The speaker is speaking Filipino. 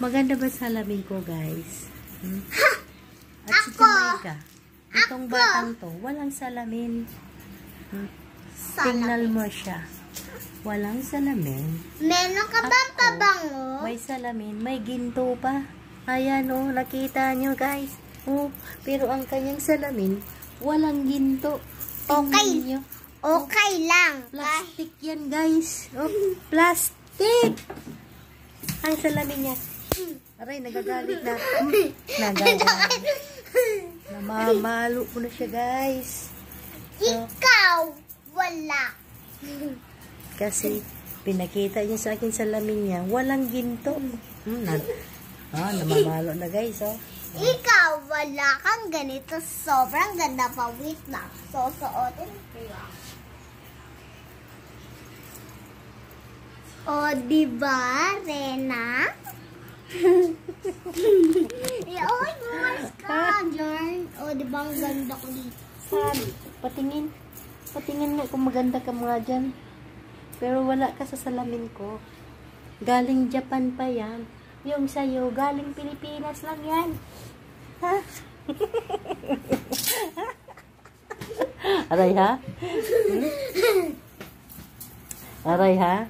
Maganda ba salamin ko, guys? At si Jamaica, itong batang to, walang salamin. Tingnan mo siya. Walang salamin. Meron ka bang pabango? May salamin, may ginto pa. Ayan o, nakita nyo guys. Oh, pero ang kanyang salamin, walang ginto. Okay. Okay lang. Plastic yan guys. Oh, plastic. Ang salamin niya. Aray, nagagalit na. Nagagalit. Namamalo ko na siya guys. Ikaw, wala. Kasi pinakita niya sa akin salamin niya, walang ginto. Namamalo na guys, oh. Ikaw, wala kang ganito. Sobrang ganda pa. Wait lang. Susuotin ko yan. O, diba, Rena? Oy, mas ka, Jorn. O, diba ang ganda ko dito? Sabi, patingin. Patingin nga kung maganda ka mga dyan. Pero wala ka sa salamin ko. Galing Japan pa yan. Yung sa'yo, galing Pilipinas lang yan. Ha? Aray ha? Aray ha?